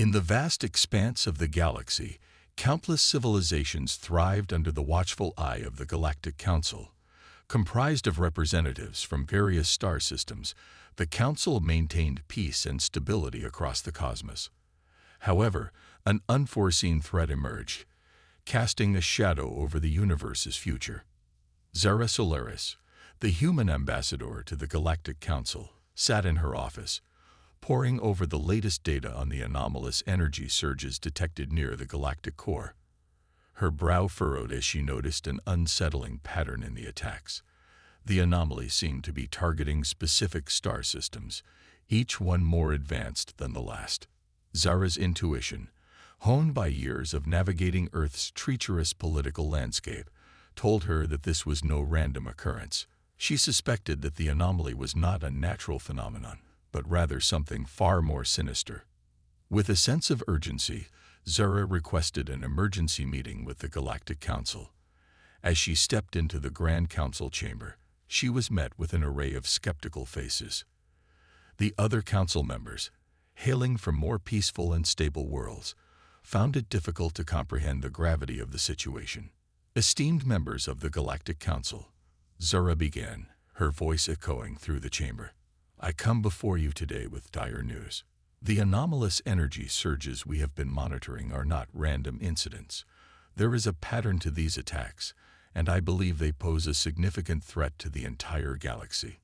In the vast expanse of the galaxy, countless civilizations thrived under the watchful eye of the Galactic Council. Comprised of representatives from various star systems, the Council maintained peace and stability across the cosmos. However, an unforeseen threat emerged, casting a shadow over the universe's future. Zara Solaris, the human ambassador to the Galactic Council, sat in her office, poring over the latest data on the anomalous energy surges detected near the galactic core. Her brow furrowed as she noticed an unsettling pattern in the attacks. The anomaly seemed to be targeting specific star systems, each one more advanced than the last. Zara's intuition, honed by years of navigating Earth's treacherous political landscape, told her that this was no random occurrence. She suspected that the anomaly was not a natural phenomenon, but rather something far more sinister. With a sense of urgency, Zara requested an emergency meeting with the Galactic Council. As she stepped into the Grand Council chamber, she was met with an array of skeptical faces. The other council members, hailing from more peaceful and stable worlds, found it difficult to comprehend the gravity of the situation. Esteemed members of the Galactic Council, Zara began, her voice echoing through the chamber. I come before you today with dire news. The anomalous energy surges we have been monitoring are not random incidents. There is a pattern to these attacks, and I believe they pose a significant threat to the entire galaxy.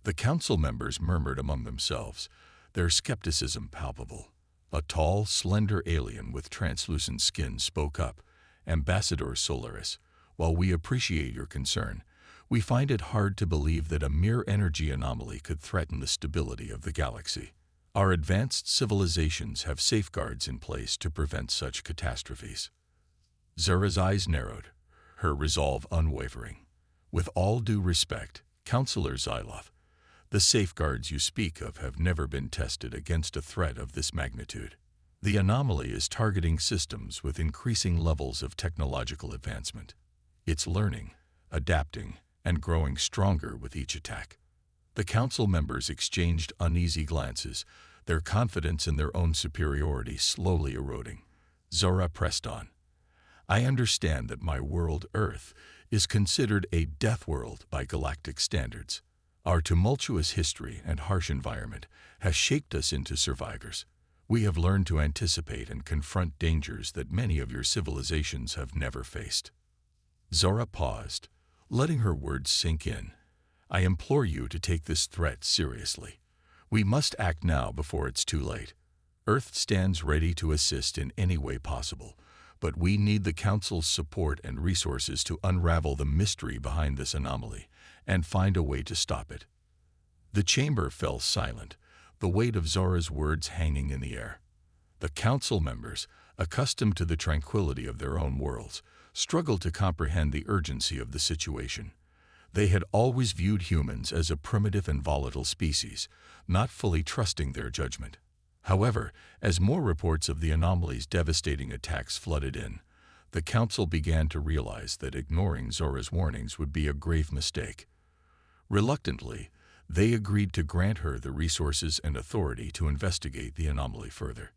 The council members murmured among themselves, their skepticism palpable. A tall, slender alien with translucent skin spoke up, Ambassador Solaris, while we appreciate your concern, we find it hard to believe that a mere energy anomaly could threaten the stability of the galaxy. Our advanced civilizations have safeguards in place to prevent such catastrophes. Zara's eyes narrowed, her resolve unwavering. With all due respect, Counselor Zylov, the safeguards you speak of have never been tested against a threat of this magnitude. The anomaly is targeting systems with increasing levels of technological advancement. It's learning, adapting, and growing stronger with each attack. The council members exchanged uneasy glances, their confidence in their own superiority slowly eroding. Zara pressed on. I understand that my world, Earth, is considered a death world by galactic standards. Our tumultuous history and harsh environment has shaped us into survivors. We have learned to anticipate and confront dangers that many of your civilizations have never faced. Zara paused, letting her words sink in. I implore you to take this threat seriously. We must act now before it's too late. Earth stands ready to assist in any way possible, but we need the Council's support and resources to unravel the mystery behind this anomaly and find a way to stop it. The chamber fell silent, the weight of Zara's words hanging in the air. The council members, accustomed to the tranquility of their own worlds, struggled to comprehend the urgency of the situation. They had always viewed humans as a primitive and volatile species, not fully trusting their judgment. However, as more reports of the anomaly's devastating attacks flooded in, the council began to realize that ignoring Zora's warnings would be a grave mistake. Reluctantly, they agreed to grant her the resources and authority to investigate the anomaly further.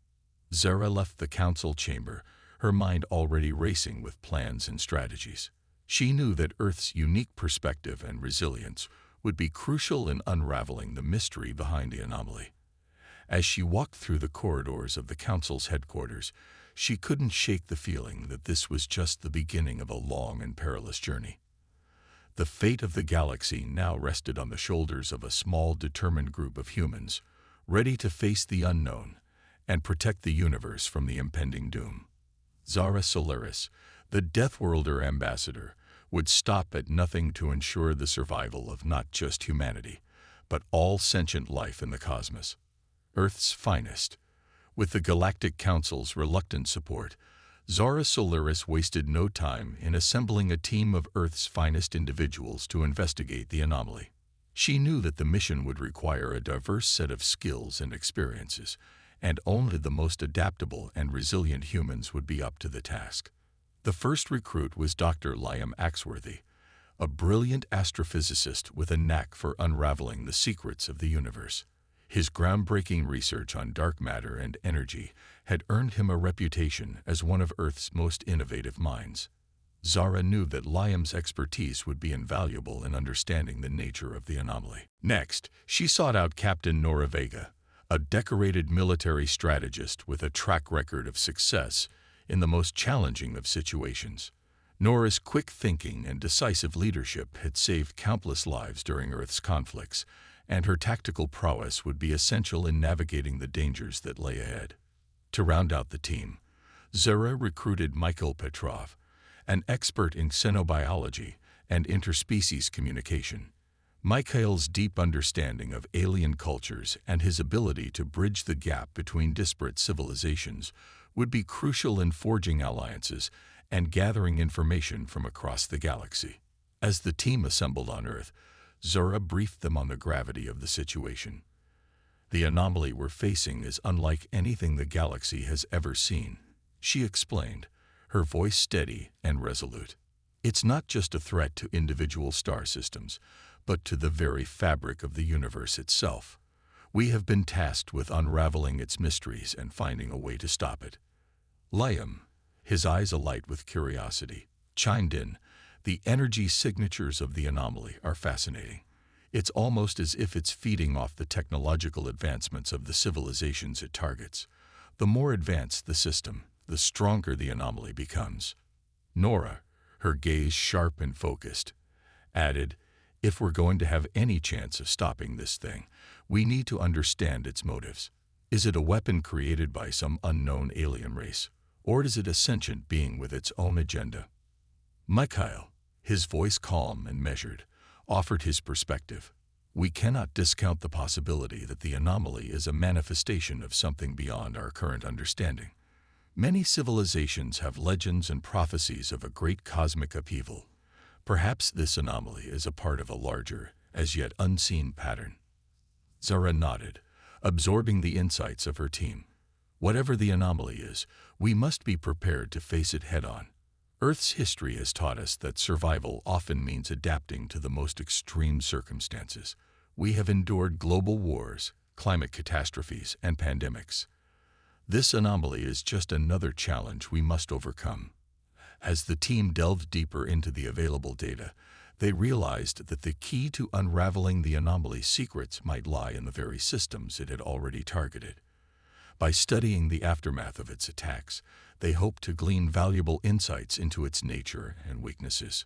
Zara left the council chamber, her mind already racing with plans and strategies. She knew that Earth's unique perspective and resilience would be crucial in unraveling the mystery behind the anomaly. As she walked through the corridors of the council's headquarters, she couldn't shake the feeling that this was just the beginning of a long and perilous journey. The fate of the galaxy now rested on the shoulders of a small, determined group of humans, ready to face the unknown and protect the universe from the impending doom. Zara Solaris, the Deathworlder ambassador, would stop at nothing to ensure the survival of not just humanity, but all sentient life in the cosmos. Earth's finest. With the Galactic Council's reluctant support, Zara Solaris wasted no time in assembling a team of Earth's finest individuals to investigate the anomaly. She knew that the mission would require a diverse set of skills and experiences, and only the most adaptable and resilient humans would be up to the task. The first recruit was Dr. Liam Axworthy, a brilliant astrophysicist with a knack for unraveling the secrets of the universe. His groundbreaking research on dark matter and energy had earned him a reputation as one of Earth's most innovative minds. Zara knew that Liam's expertise would be invaluable in understanding the nature of the anomaly. Next, she sought out Captain Nora Vega, a decorated military strategist with a track record of success in the most challenging of situations. Nora's quick thinking and decisive leadership had saved countless lives during Earth's conflicts, and her tactical prowess would be essential in navigating the dangers that lay ahead. To round out the team, Zara recruited Mikhail Petrov, an expert in xenobiology and interspecies communication. Mikhail's deep understanding of alien cultures and his ability to bridge the gap between disparate civilizations would be crucial in forging alliances and gathering information from across the galaxy. As the team assembled on Earth, Zara briefed them on the gravity of the situation. The anomaly we're facing is unlike anything the galaxy has ever seen, she explained, her voice steady and resolute. It's not just a threat to individual star systems, but to the very fabric of the universe itself. We have been tasked with unraveling its mysteries and finding a way to stop it. Liam, his eyes alight with curiosity, chimed in, "The energy signatures of the anomaly are fascinating. It's almost as if it's feeding off the technological advancements of the civilizations it targets. The more advanced the system, the stronger the anomaly becomes." Nora, her gaze sharp and focused, added, "If we're going to have any chance of stopping this thing, we need to understand its motives. Is it a weapon created by some unknown alien race, or is it a sentient being with its own agenda?" Mikhail, his voice calm and measured, offered his perspective. "We cannot discount the possibility that the anomaly is a manifestation of something beyond our current understanding. Many civilizations have legends and prophecies of a great cosmic upheaval. Perhaps this anomaly is a part of a larger, as yet unseen pattern." Zara nodded, absorbing the insights of her team. "Whatever the anomaly is, we must be prepared to face it head-on. Earth's history has taught us that survival often means adapting to the most extreme circumstances. We have endured global wars, climate catastrophes, and pandemics. This anomaly is just another challenge we must overcome." As the team delved deeper into the available data, they realized that the key to unraveling the anomaly's secrets might lie in the very systems it had already targeted. By studying the aftermath of its attacks, they hoped to glean valuable insights into its nature and weaknesses.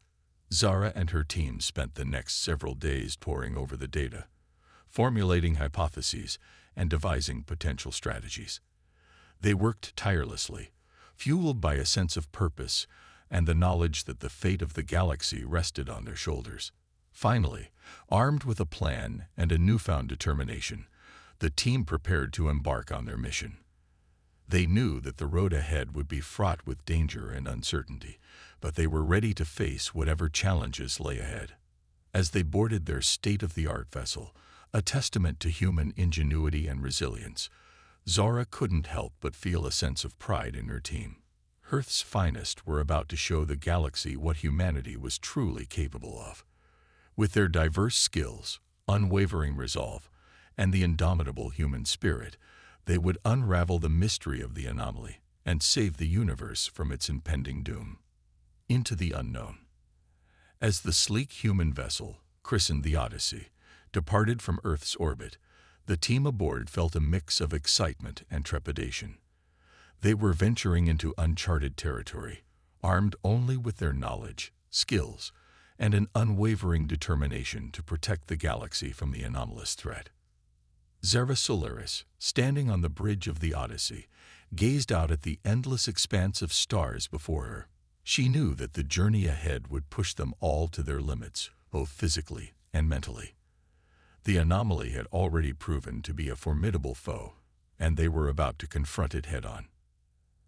Zara and her team spent the next several days poring over the data, formulating hypotheses and devising potential strategies. They worked tirelessly, fueled by a sense of purpose and the knowledge that the fate of the galaxy rested on their shoulders. Finally, armed with a plan and a newfound determination, the team prepared to embark on their mission. They knew that the road ahead would be fraught with danger and uncertainty, but they were ready to face whatever challenges lay ahead. As they boarded their state-of-the-art vessel, a testament to human ingenuity and resilience, Zara couldn't help but feel a sense of pride in her team. Earth's finest were about to show the galaxy what humanity was truly capable of. With their diverse skills, unwavering resolve, and the indomitable human spirit, they would unravel the mystery of the anomaly and save the universe from its impending doom. Into the unknown. As the sleek human vessel, christened the Odyssey, departed from Earth's orbit, the team aboard felt a mix of excitement and trepidation. They were venturing into uncharted territory, armed only with their knowledge, skills, and an unwavering determination to protect the galaxy from the anomalous threat. Zara Solaris, standing on the bridge of the Odyssey, gazed out at the endless expanse of stars before her. She knew that the journey ahead would push them all to their limits, both physically and mentally. The anomaly had already proven to be a formidable foe, and they were about to confront it head-on.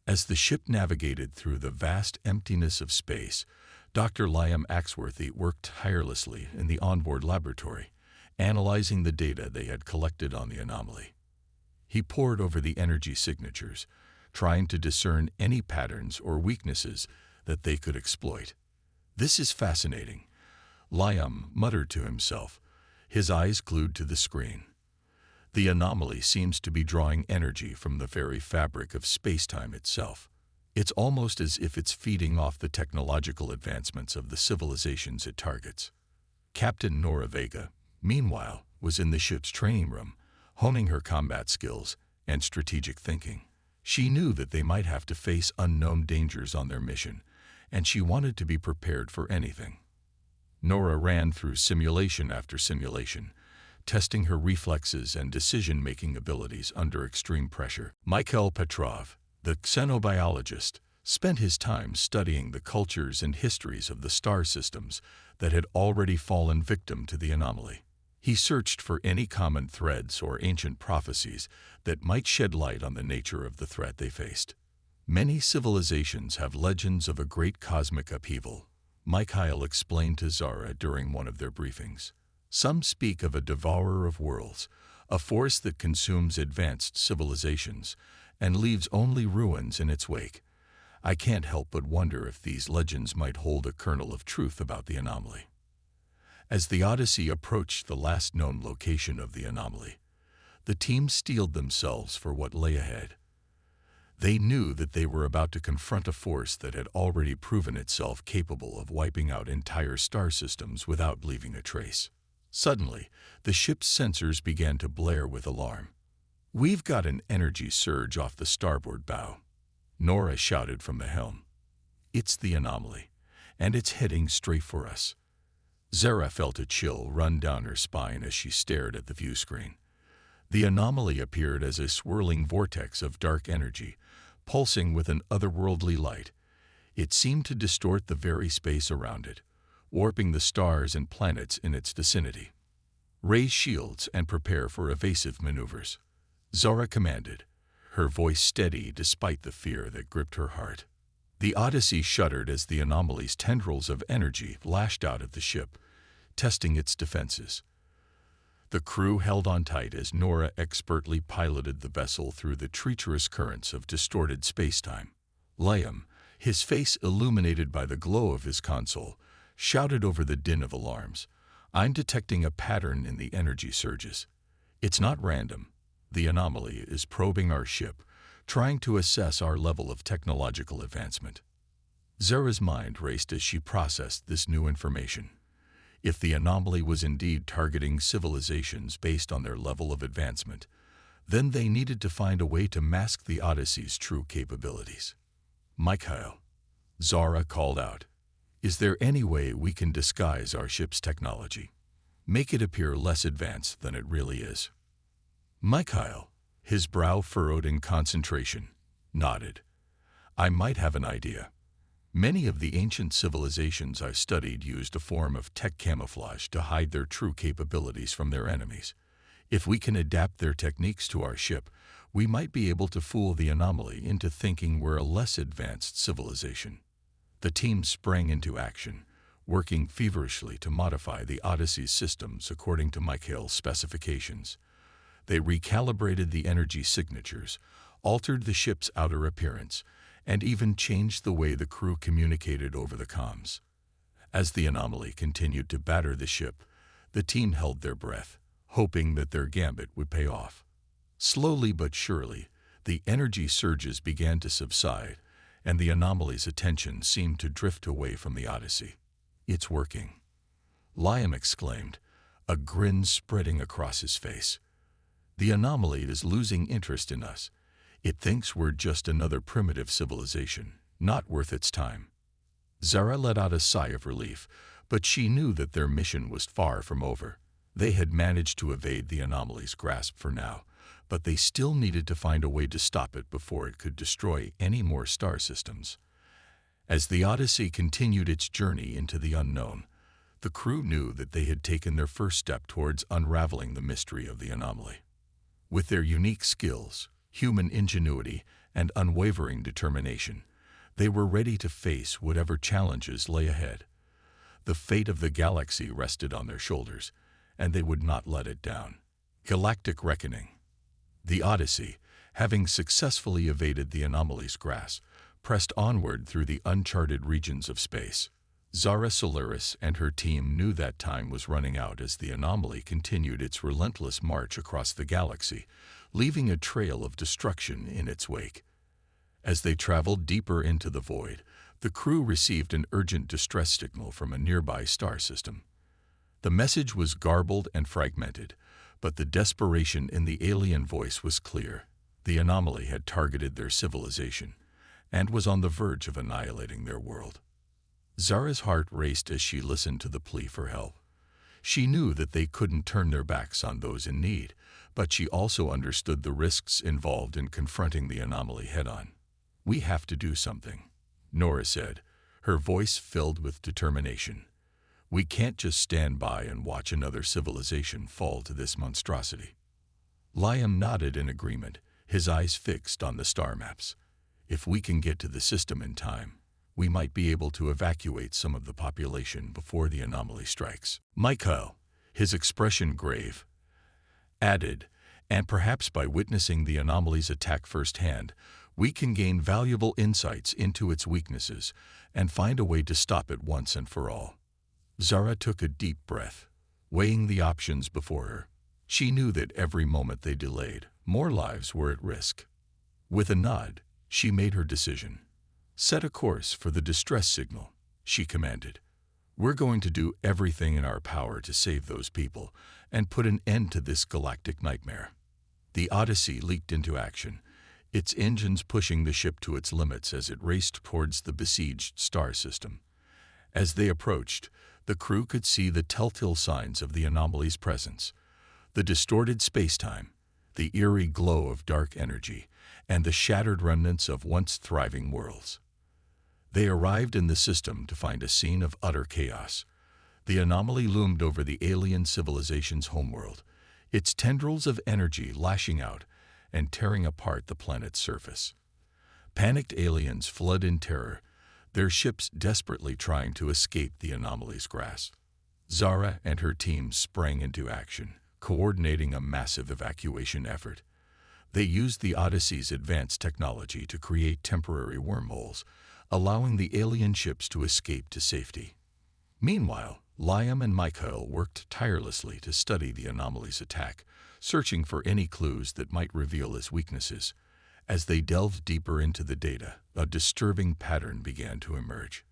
As the ship navigated through the vast emptiness of space, Dr. Liam Axworthy worked tirelessly in the onboard laboratory, analyzing the data they had collected on the anomaly. He pored over the energy signatures, trying to discern any patterns or weaknesses that they could exploit. "This is fascinating," Liam muttered to himself, his eyes glued to the screen. The anomaly seems to be drawing energy from the very fabric of space-time itself. It's almost as if it's feeding off the technological advancements of the civilizations it targets. Captain Nora Vega, meanwhile, was in the ship's training room, honing her combat skills and strategic thinking. She knew that they might have to face unknown dangers on their mission, and she wanted to be prepared for anything. Nora ran through simulation after simulation, testing her reflexes and decision-making abilities under extreme pressure. Mikhail Petrov, the xenobiologist, spent his time studying the cultures and histories of the star systems that had already fallen victim to the anomaly. He searched for any common threads or ancient prophecies that might shed light on the nature of the threat they faced. Many civilizations have legends of a great cosmic upheaval, Mikhail explained to Zara during one of their briefings. Some speak of a devourer of worlds, a force that consumes advanced civilizations and leaves only ruins in its wake. I can't help but wonder if these legends might hold a kernel of truth about the anomaly. As the Odyssey approached the last known location of the anomaly, the team steeled themselves for what lay ahead. They knew that they were about to confront a force that had already proven itself capable of wiping out entire star systems without leaving a trace. Suddenly, the ship's sensors began to blare with alarm. "We've got an energy surge off the starboard bow," Nora shouted from the helm. "It's the anomaly, and it's heading straight for us." Zara felt a chill run down her spine as she stared at the view screen. The anomaly appeared as a swirling vortex of dark energy, pulsing with an otherworldly light. It seemed to distort the very space around it, warping the stars and planets in its vicinity. "Raise shields and prepare for evasive maneuvers," Zara commanded, her voice steady despite the fear that gripped her heart. The Odyssey shuddered as the anomaly's tendrils of energy lashed out at the ship, testing its defenses. The crew held on tight as Nora expertly piloted the vessel through the treacherous currents of distorted space-time. Liam, his illuminated illuminated by the glow of his console, shouted over the din of alarms, "I'm detecting a pattern in the energy surges. It's not random. The anomaly is probing our ship, trying to assess our level of technological advancement." Zara's mind raced as she processed this new information. If the anomaly was indeed targeting civilizations based on their level of advancement, then they needed to find a way to mask the Odyssey's true capabilities. "Mikhail," Zara called out, "is there any way we can disguise our ship's technology? Make it appear less advanced than it really is?" Mikhail, his brow furrowed in concentration, nodded. "I might have an idea. Many of the ancient civilizations I've studied used a form of tech camouflage to hide their true capabilities from their enemies. If we can adapt their techniques to our ship, we might be able to fool the anomaly into thinking we're a less advanced civilization." The team sprang into action, working feverishly to modify the Odyssey's systems according to Mikhail's specifications. They recalibrated the energy signatures, altered the ship's outer appearance, and even changed the way the crew communicated over the comms. As the anomaly continued to batter the ship, the team held their breath, hoping that their gambit would pay off. Slowly but surely, the energy surges began to subside, and the anomaly's attention seemed to drift away from the Odyssey. "It's working," Liam exclaimed, a grin spreading across his face. "The anomaly is losing interest in us. It thinks we're just another primitive civilization, not worth its time." Zara let out a sigh of relief, but she knew that their mission was far from over. They had managed to evade the anomaly's grasp for now, but they still needed to find a way to stop it before it could destroy any more star systems. As the Odyssey continued its journey into the unknown, the crew knew that they had taken their first step towards unraveling the mystery of the anomaly. With their unique skills, human ingenuity, and unwavering determination, they were ready to face whatever challenges lay ahead. The fate of the galaxy rested on their shoulders, and they would not let it down. Galactic Reckoning. The Odyssey, having successfully evaded the anomaly's grasp, pressed onward through the uncharted regions of space. Zara Solaris and her team knew that time was running out as the anomaly continued its relentless march across the galaxy, leaving a trail of destruction in its wake. As they traveled deeper into the void, the crew received an urgent distress signal from a nearby star system. The message was garbled and fragmented, but the desperation in the alien voice was clear. The anomaly had targeted their civilization and was on the verge of annihilating their world. Zara's heart raced as she listened to the plea for help. She knew that they couldn't turn their backs on those in need, but she also understood the risks involved in confronting the anomaly head-on. "We have to do something," Nora said, her voice filled with determination. "We can't just stand by and watch another civilization fall to this monstrosity." Liam nodded in agreement, his eyes fixed on the star maps. "If we can get to the system in time, we might be able to evacuate some of the population before the anomaly strikes." Michael, his expression grave, added, "And perhaps by witnessing the anomaly's attack firsthand, we can gain valuable insights into its weaknesses and find a way to stop it once and for all." Zara took a deep breath, weighing the options before her. She knew that every moment they delayed, more lives were at risk. With a nod, she made her decision. "Set a course for the distress signal," she commanded. "We're going to do everything in our power to save those people and put an end to this galactic nightmare." The Odyssey leaped into action, its engines pushing the ship to its limits as it raced towards the besieged star system. As they approached, the crew could see the telltale signs of the anomaly's presence: the distorted spacetime, the eerie glow of dark energy, and the shattered remnants of once thriving worlds. They arrived in the system to find a scene of utter chaos. The anomaly loomed over the alien civilization's homeworld, its tendrils of energy lashing out and tearing apart the planet's surface. Panicked aliens fled in terror, their ships desperately trying to escape the anomaly's grasp. Zara and her team sprang into action, coordinating a massive evacuation effort. They used the Odyssey's advanced technology to create temporary wormholes, allowing the alien ships to escape to safety. Meanwhile, Liam and Michael worked tirelessly to study the anomaly's attack, searching for any clues that might reveal its weaknesses. As they delved deeper into the data, a disturbing pattern began to emerge.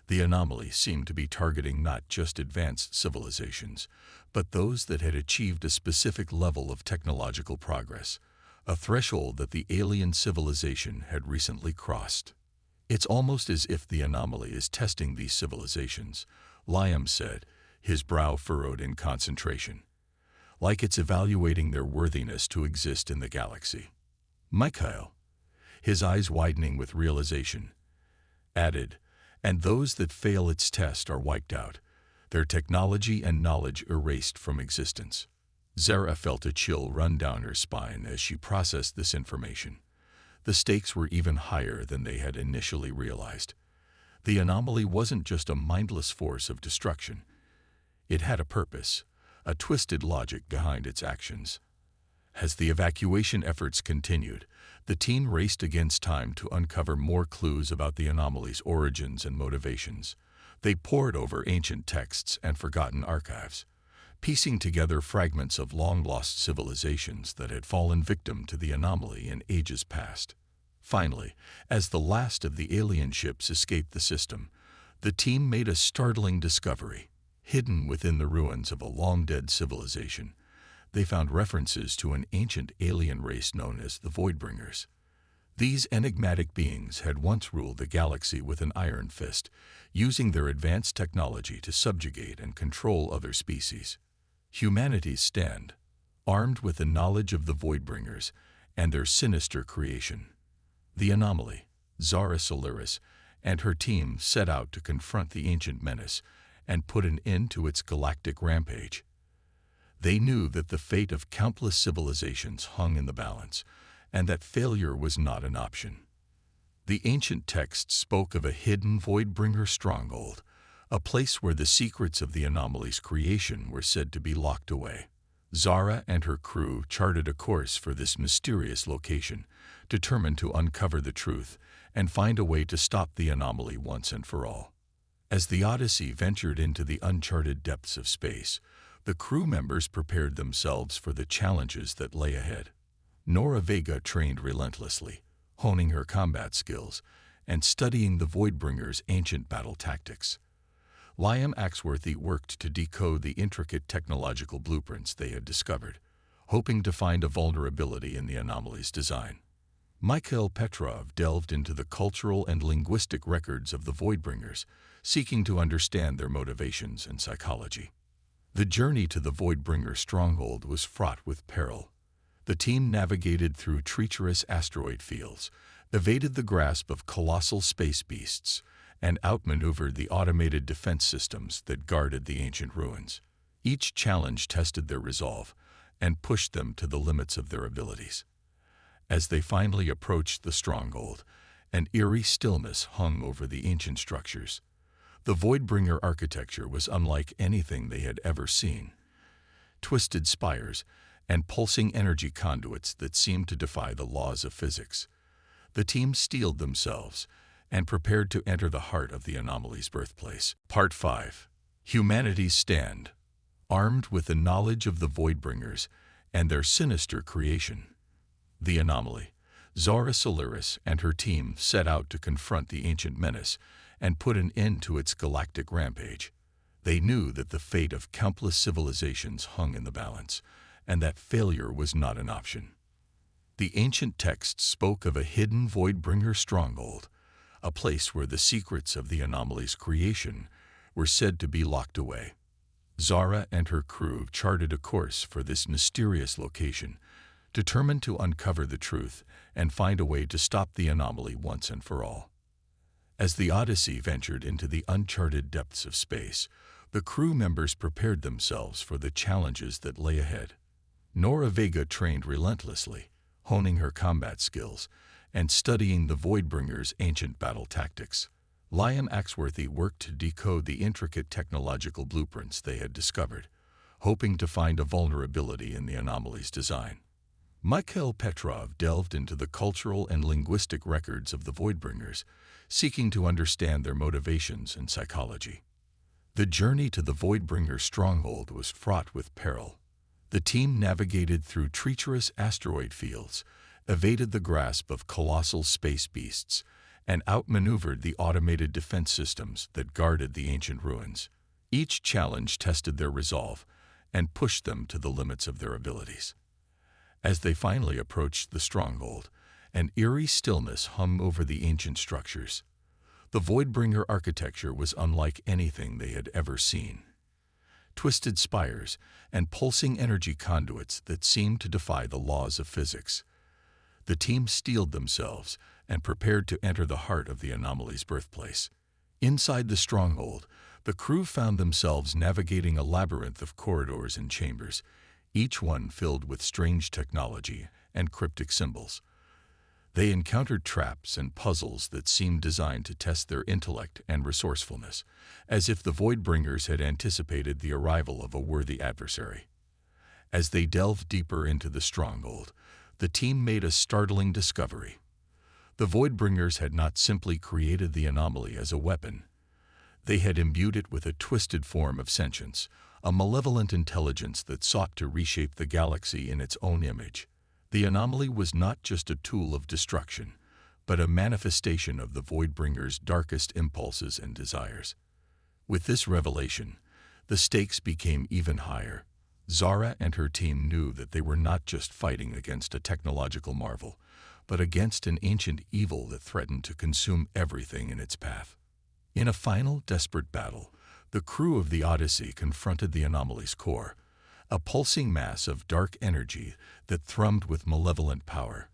The anomaly seemed to be targeting not just advanced civilizations, but those that had achieved a specific level of technological progress, a threshold that the alien civilization had recently crossed. "It's almost as if the anomaly is testing these civilizations," Liam said, his brow furrowed in concentration. "Like it's evaluating their worthiness to exist in the galaxy." Michael, his eyes widening with realization, added, "And those that fail its test are wiped out, their technology and knowledge erased from existence." Zara felt a chill run down her spine as she processed this information. The stakes were even higher than they had initially realized. The anomaly wasn't just a mindless force of destruction. It had a purpose, a twisted logic behind its actions. As the evacuation efforts continued, the team raced against time to uncover more clues about the anomaly's origins and motivations. They pored over ancient texts and forgotten archives, piecing together fragments of long-lost civilizations that had fallen victim to the anomaly in ages past. Finally, as the last of the alien ships escaped the system, the team made a startling discovery. Hidden within the ruins of a long-dead civilization, they found references to an ancient alien race known as the Voidbringers. These enigmatic beings had once ruled the galaxy with an iron fist, using their advanced technology to subjugate and control other species. Humanity's stand, armed with the knowledge of the Voidbringers and their sinister creation. The anomaly, Zara Solaris, and her team set out to confront the ancient menace and put an end to its galactic rampage. They knew that the fate of countless civilizations hung in the balance, and that failure was not an option. The ancient texts spoke of a hidden Voidbringer stronghold, a place where the secrets of the anomaly's creation were said to be locked away. Zara and her crew charted a course for this mysterious location, determined to uncover the truth and find a way to stop the anomaly once and for all. As the Odyssey ventured into the uncharted depths of space, the crew members prepared themselves for the challenges that lay ahead. Nora Vega trained relentlessly, honing her combat skills and studying the Voidbringer's ancient battle tactics. Liam Axworthy worked to decode the intricate technological blueprints they had discovered, hoping to find a vulnerability in the anomaly's design. Mikhail Petrov delved into the cultural and linguistic records of the Voidbringers, seeking to understand their motivations and psychology. The journey to the Voidbringer stronghold was fraught with peril. The team navigated through treacherous asteroid fields, evaded the grasp of colossal space beasts, and outmaneuvered the automated defense systems that guarded the ancient ruins. Each challenge tested their resolve and pushed them to the limits of their abilities. As they finally approached the stronghold, an eerie stillness hung over the ancient structures. The Voidbringer architecture was unlike anything they had ever seen. Twisted spires and pulsing energy conduits that seemed to defy the laws of physics. The team steeled themselves and prepared to enter the heart of the anomaly's birthplace. Part 5. Humanity's Stand. Armed with the knowledge of the Voidbringers and their sinister creation, the anomaly, Zara Solaris and her team set out to confront the ancient menace and put an end to its galactic rampage. They knew that the fate of countless civilizations hung in the balance, and that failure was not an option. The ancient texts spoke of a hidden Voidbringer stronghold, a place where the secrets of the anomaly's creation were said to be locked away. Zara and her crew charted a course for this mysterious location, determined to uncover the truth and find a way to stop the anomaly once and for all. As the Odyssey ventured into the uncharted depths of space, the crew members prepared themselves for the challenges that lay ahead. Nora Vega trained relentlessly, honing her combat skills and studying the Voidbringer's ancient battle tactics. Liam Axworthy worked to decode the intricate technological blueprints they had discovered, hoping to find a vulnerability in the anomaly's design. Mikhail Petrov delved into the cultural and linguistic records of the Voidbringers, seeking to understand their motivations and psychology. The journey to the Voidbringer stronghold was fraught with peril. The team navigated through treacherous asteroid fields, evaded the grasp of colossal space beasts, and outmaneuvered the automated defense systems that guarded the ancient ruins. Each challenge tested their resolve and pushed them to the limits of their abilities. As they finally approached the stronghold, an eerie stillness hung over the ancient structures. The Voidbringer architecture was unlike anything they had ever seen. Twisted spires and pulsing energy conduits that seemed to defy the laws of physics. The team steeled themselves and prepared to enter the heart of the anomaly's birthplace. Inside the stronghold, the crew found themselves navigating a labyrinth of corridors and chambers, each one filled with strange technology and cryptic symbols. They encountered traps and puzzles that seemed designed to test their intellect and resourcefulness, as if the Voidbringers had anticipated the arrival of a worthy adversary. As they delved deeper into the stronghold, the team made a startling discovery. The Voidbringers had not simply created the anomaly as a weapon. They had imbued it with a twisted form of sentience, a malevolent intelligence that sought to reshape the galaxy in its own image. The anomaly was not just a tool of destruction, but a manifestation of the Voidbringer's darkest impulses and desires. With this revelation, the stakes became even higher. Zara and her team knew that they were not just fighting against a technological marvel, but against an ancient evil that threatened to consume everything in its path. In a final, desperate battle, the crew of the Odyssey confronted the anomaly's core, a pulsing mass of dark energy that thrummed with malevolent power.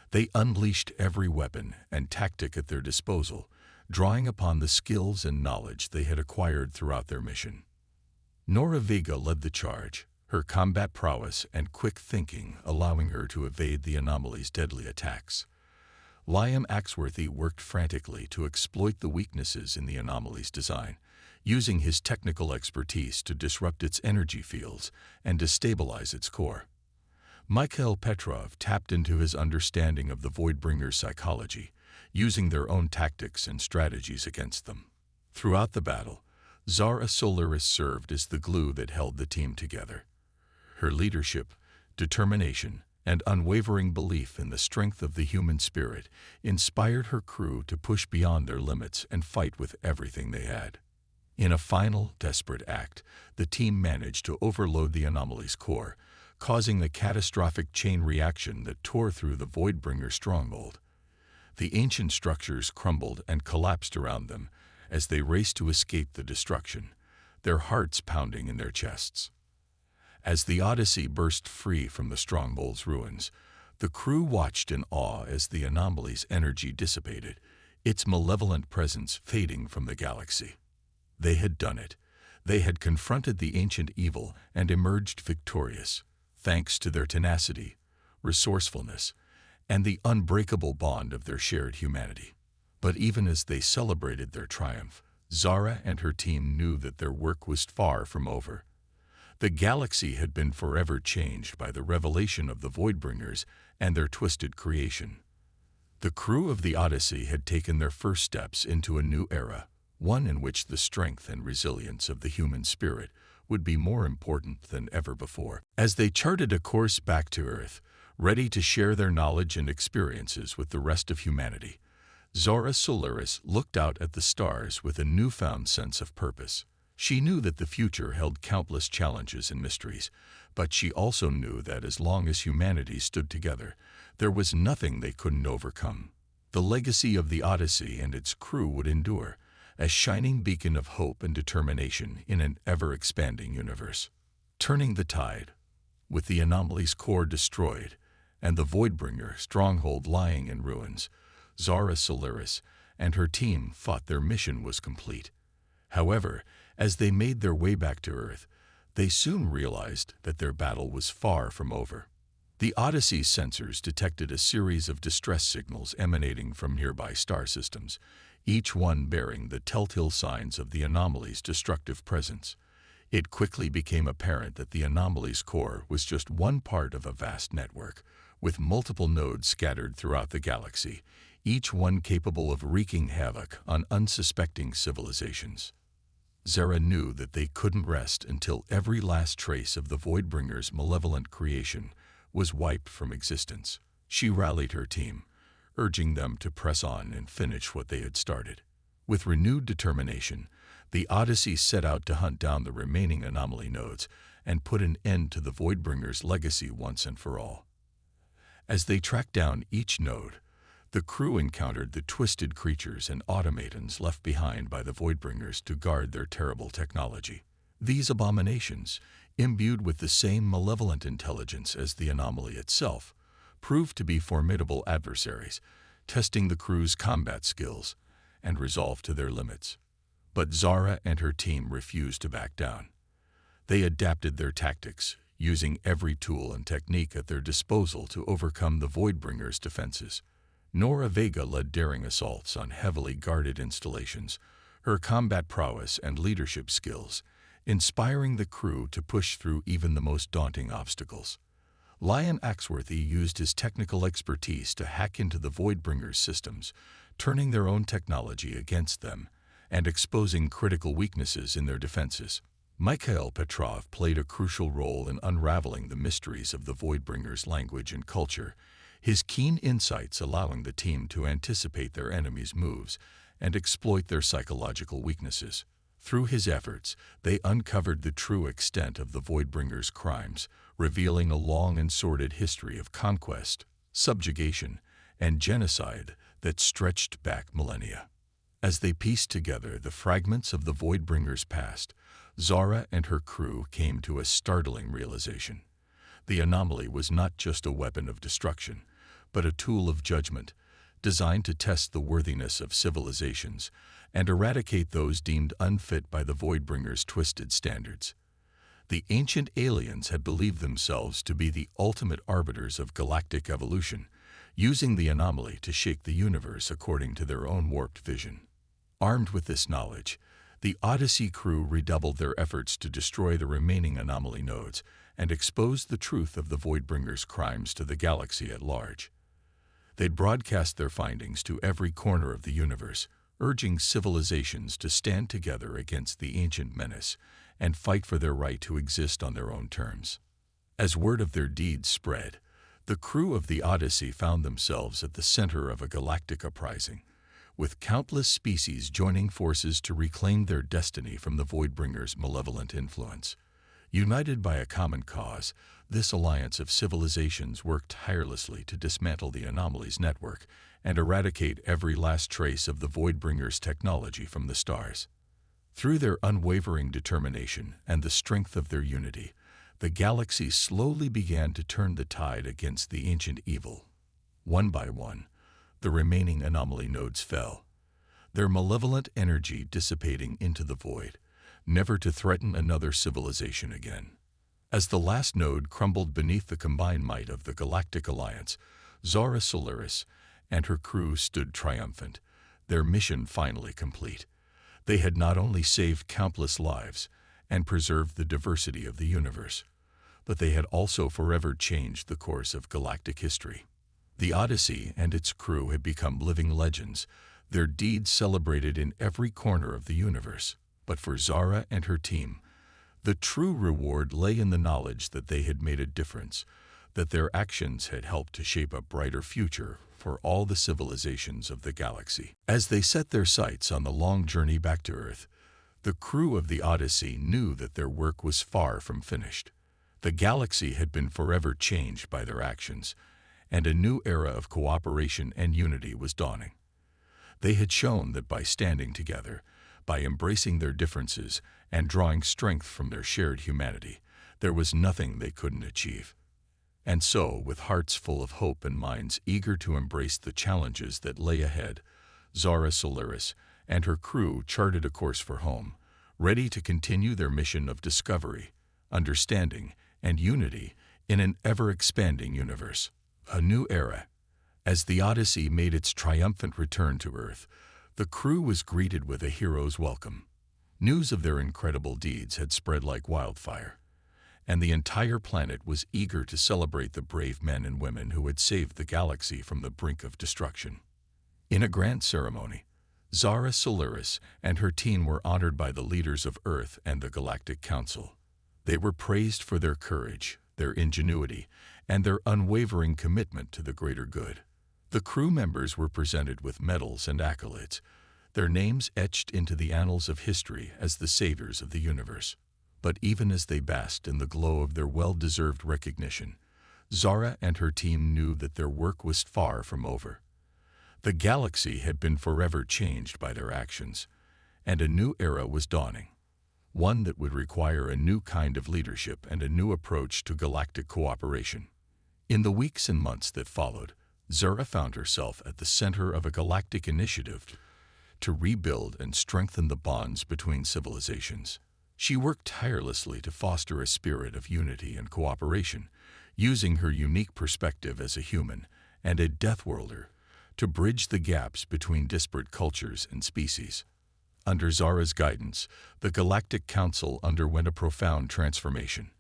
They unleashed every weapon and tactic at their disposal, drawing upon the skills and knowledge they had acquired throughout their mission. Nora Vega led the charge, her combat prowess and quick thinking allowing her to evade the anomaly's deadly attacks. Liam Axworthy worked frantically to exploit the weaknesses in the anomaly's design, using his technical expertise to disrupt its energy fields and destabilize its core. Mikhail Petrov tapped into his understanding of the Voidbringer's psychology, using their own tactics and strategies against them. Throughout the battle, Zara Solaris served as the glue that held the team together. Her leadership, determination, and unwavering belief in the strength of the human spirit inspired her crew to push beyond their limits and fight with everything they had. In a final, desperate act, the team managed to overload the anomaly's core, causing the catastrophic chain reaction that tore through the Voidbringer stronghold. The ancient structures crumbled and collapsed around them as they raced to escape the destruction, their hearts pounding in their chests. As the Odyssey burst free from the stronghold's ruins, the crew watched in awe as the anomaly's energy dissipated, its malevolent presence fading from the galaxy. They had done it. They had confronted the ancient evil and emerged victorious, thanks to their tenacity, resourcefulness, and the unbreakable bond of their shared humanity. But even as they celebrated their triumph, Zara and her team knew that their work was far from over. The galaxy had been forever changed by the revelation of the Voidbringers and their twisted creation. The crew of the Odyssey had taken their first steps into a new era, one in which the strength and resilience of the human spirit would be more important than ever before. As they charted a course back to Earth, ready to share their knowledge and experiences with the rest of humanity, Zara Solaris looked out at the stars with a newfound sense of purpose. She knew that the future held countless challenges and mysteries, but she also knew that as long as humanity stood together, there was nothing they couldn't overcome. The legacy of the Odyssey and its crew would endure, a shining beacon of hope and determination in an ever-expanding universe. Turning the tide, with the anomaly's core destroyed and the Voidbringer stronghold lying in ruins, Zara Solaris and her team thought their mission was complete. However, as they made their way back to Earth, they soon realized that their battle was far from over. The Odyssey's sensors detected a series of distress signals emanating from nearby star systems, each one bearing the telltale signs of the anomaly's destructive presence. It quickly became apparent that the anomaly's core was just one part of a vast network, with multiple nodes scattered throughout the galaxy, each one capable of wreaking havoc on unsuspecting civilizations. Zara knew that they couldn't rest until every last trace of the Voidbringer's malevolent creation was wiped from existence. She rallied her team, urging them to press on and finish what they had started. With renewed determination, the Odyssey set out to hunt down the remaining anomaly nodes and put an end to the Voidbringer's legacy once and for all. As they tracked down each node, the crew encountered the twisted creatures and automatons left behind by the Voidbringers to guard their terrible technology. These abominations, imbued with the same malevolent intelligence as the anomaly itself, proved to be formidable adversaries, testing the crew's combat skills and resolve to their limits. But Zara and her team refused to back down. They adapted their tactics, using every tool and technique at their disposal to overcome the Voidbringers' defenses. Nora Vega led daring assaults on heavily guarded installations, her combat prowess and leadership skills inspiring the crew to push through even the most daunting obstacles. Lion Axworthy used his technical expertise to hack into the Voidbringers' systems, turning their own technology against them and exposing critical weaknesses in their defenses. Mikhail Petrov played a crucial role in unraveling the mysteries of the Voidbringers' language and culture, his keen insights allowing the team to anticipate their enemies' moves and exploit their psychological weaknesses. Through his efforts, they uncovered the true extent of the Voidbringers' crimes, revealing a long and sordid history of conquest, subjugation, and genocide that stretched back millennia. As they pieced together the fragments of the Voidbringers' past, Zara and her crew came to a startling realization. The anomaly was not just a weapon of destruction, but a tool of judgment, designed to test the worthiness of civilizations and eradicate those deemed unfit by the Voidbringers' twisted standards. The ancient aliens had believed themselves to be the ultimate arbiters of galactic evolution, using the anomaly to shape the universe according to their own warped vision. Armed with this knowledge, the Odyssey crew redoubled their efforts to destroy the remaining anomaly nodes and expose the truth of the Voidbringers' crimes to the galaxy at large. They'd broadcast their findings to every corner of the universe, urging civilizations to stand together against the ancient menace and fight for their right to exist on their own terms. As word of their deeds spread, the crew of the Odyssey found themselves at the center of a galactic uprising, with countless species joining forces to reclaim their destiny from the Voidbringer's malevolent influence. United by a common cause, this alliance of civilizations worked tirelessly to dismantle the Anomalies network and eradicate every last trace of the Voidbringer's technology from the stars. Through their unwavering determination and the strength of their unity, the galaxy slowly began to turn the tide against the ancient evil. One by one, the remaining anomaly nodes fell, their malevolent energy dissipating into the void, never to threaten another civilization again. As the last node crumbled beneath the combined might of the Galactic Alliance, Zara Solaris and her crew stood triumphant, their mission finally complete. They had not only saved countless lives and preserved the diversity of the universe, but they had also forever changed the course of galactic history. The Odyssey and its crew had become living legends, their deeds celebrated in every corner of the universe. But for Zara and her team, the true reward lay in the knowledge that they had made a difference, that their actions had helped to shape a brighter future for all the civilizations of the galaxy. As they set their sights on the long journey back to Earth, the crew of the Odyssey knew that their work was far from finished. The galaxy had been forever changed by their actions, and a new era of cooperation and unity was dawning. They had shown that by standing together, by embracing their differences and drawing strength from their shared humanity, there was nothing they couldn't achieve. And so, with hearts full of hope and minds eager to embrace the challenges that lay ahead, Zara Solaris and her crew charted a course for home, ready to continue their mission of discovery, understanding, and unity in an ever-expanding universe. A new era. As the Odyssey made its triumphant return to Earth, the crew was greeted with a hero's welcome. News of their incredible deeds had spread like wildfire, and the entire planet was eager to celebrate the brave men and women who had saved the galaxy from the brink of destruction. In a grand ceremony, Zara Solaris and her team were honored by the leaders of Earth and the Galactic Council. They were praised for their courage, their ingenuity, and their unwavering commitment to the greater good. The crew members were presented with medals and accolades, their names etched into the annals of history as the saviors of the universe. But even as they basked in the glow of their well-deserved recognition, Zara and her team knew that their work was far from over. The galaxy had been forever changed by their actions, and a new era was dawning, one that would require a new kind of leadership and a new approach to galactic cooperation. In the weeks and months that followed, Zara found herself at the center of a galactic initiative to rebuild and strengthen the bonds between civilizations. She worked tirelessly to foster a spirit of unity and cooperation, using her unique perspective as a human and a Deathworlder to bridge the gaps between disparate cultures and species. Under Zara's guidance, the Galactic Council underwent a profound transformation.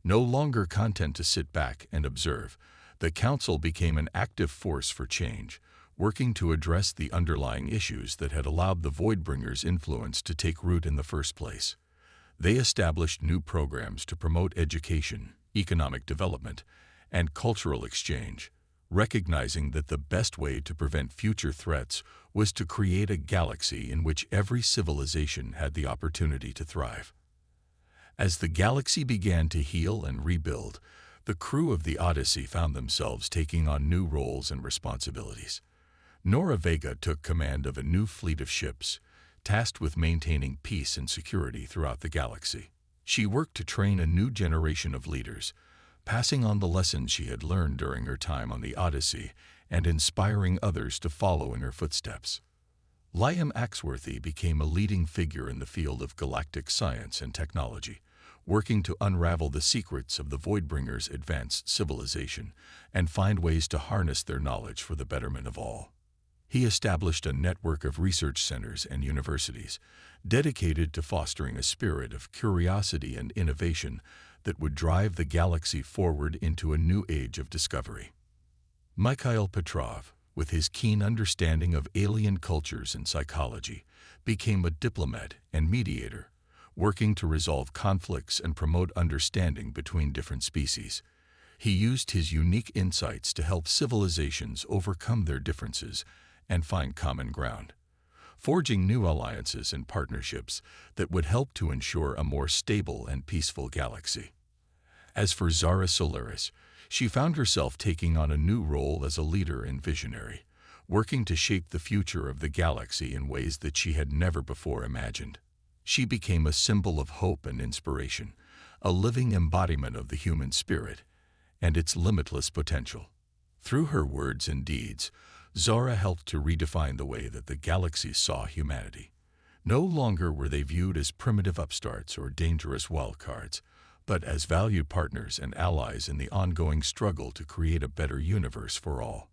No longer content to sit back and observe, the Council became an active force for change, working to address the underlying issues that had allowed the Voidbringer's influence to take root in the first place. They established new programs to promote education, economic development, and cultural exchange, recognizing that the best way to prevent future threats was to create a galaxy in which every civilization had the opportunity to thrive. As the galaxy began to heal and rebuild, the crew of the Odyssey found themselves taking on new roles and responsibilities. Nora Vega took command of a new fleet of ships, tasked with maintaining peace and security throughout the galaxy. She worked to train a new generation of leaders, passing on the lessons she had learned during her time on the Odyssey and inspiring others to follow in her footsteps. Liam Axworthy became a leading figure in the field of galactic science and technology, working to unravel the secrets of the Voidbringer's advanced civilization and find ways to harness their knowledge for the betterment of all. He established a network of research centers and universities dedicated to fostering a spirit of curiosity and innovation that would drive the galaxy forward into a new age of discovery. Mikhail Petrov, with his keen understanding of alien cultures and psychology, became a diplomat and mediator, working to resolve conflicts and promote understanding between different species. He used his unique insights to help civilizations overcome their differences and find common ground, forging new alliances and partnerships that would help to ensure a more stable and peaceful galaxy. As for Zara Solaris, she found herself taking on a new role as a leader and visionary, working to shape the future of the galaxy in ways that she had never before imagined. She became a symbol of hope and inspiration, a living embodiment of the human spirit and its limitless potential. Through her words and deeds, Zara helped to redefine the way that the galaxy saw humanity. No longer were they viewed as primitive upstarts or dangerous wildcards, but as valued partners and allies in the ongoing struggle to create a better universe for all.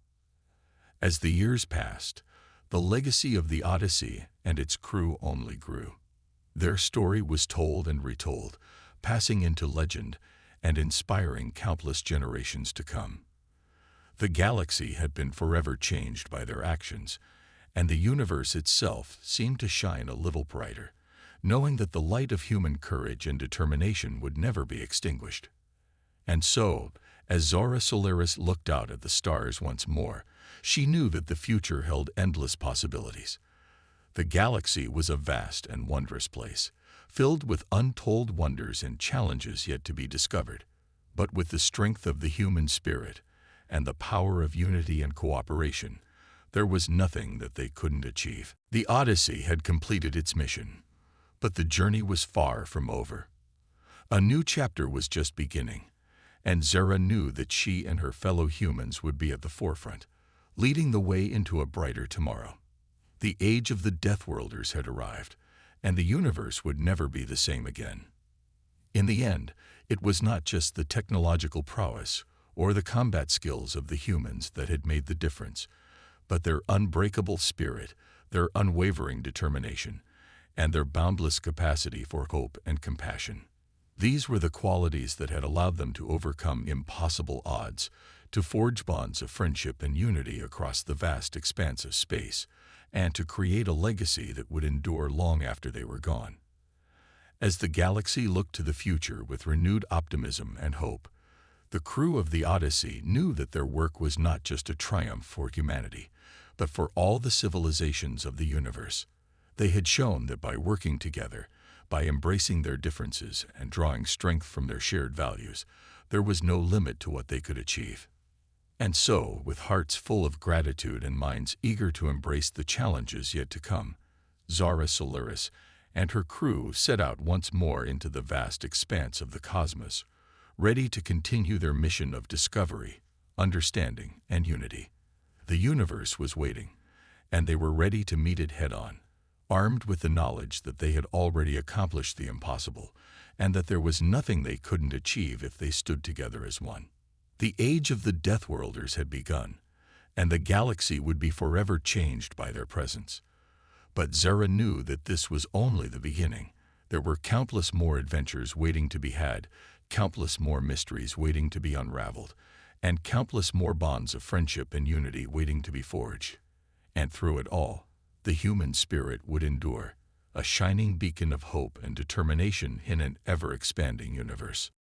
As the years passed, the legacy of the Odyssey and its crew only grew. Their story was told and retold, passing into legend and inspiring countless generations to come. The galaxy had been forever changed by their actions, and the universe itself seemed to shine a little brighter, knowing that the light of human courage and determination would never be extinguished. And so, as Zara Solaris looked out at the stars once more, she knew that the future held endless possibilities. The galaxy was a vast and wondrous place, filled with untold wonders and challenges yet to be discovered. But with the strength of the human spirit and the power of unity and cooperation, there was nothing that they couldn't achieve. The Odyssey had completed its mission, but the journey was far from over. A new chapter was just beginning, and Zara knew that she and her fellow humans would be at the forefront, leading the way into a brighter tomorrow. The age of the Deathworlders had arrived, and the universe would never be the same again. In the end, it was not just the technological prowess or the combat skills of the humans that had made the difference, but their unbreakable spirit, their unwavering determination, and their boundless capacity for hope and compassion. These were the qualities that had allowed them to overcome impossible odds, to forge bonds of friendship and unity across the vast expanse of space, and to create a legacy that would endure long after they were gone. As the galaxy looked to the future with renewed optimism and hope, the crew of the Odyssey knew that their work was not just a triumph for humanity, but for all the civilizations of the universe. They had shown that by working together, by embracing their differences and drawing strength from their shared values, there was no limit to what they could achieve. And so, with hearts full of gratitude and minds eager to embrace the challenges yet to come, Zara Solaris and her crew set out once more into the vast expanse of the cosmos, ready to continue their mission of discovery, understanding, and unity. The universe was waiting, and they were ready to meet it head-on, armed with the knowledge that they had already accomplished the impossible, and that there was nothing they couldn't achieve if they stood together as one. The age of the Deathworlders had begun, and the galaxy would be forever changed by their presence. But Zara knew that this was only the beginning. There were countless more adventures waiting to be had, countless more mysteries waiting to be unraveled, and countless more bonds of friendship and unity waiting to be forged. And through it all, the human spirit would endure, a shining beacon of hope and determination in an ever-expanding universe.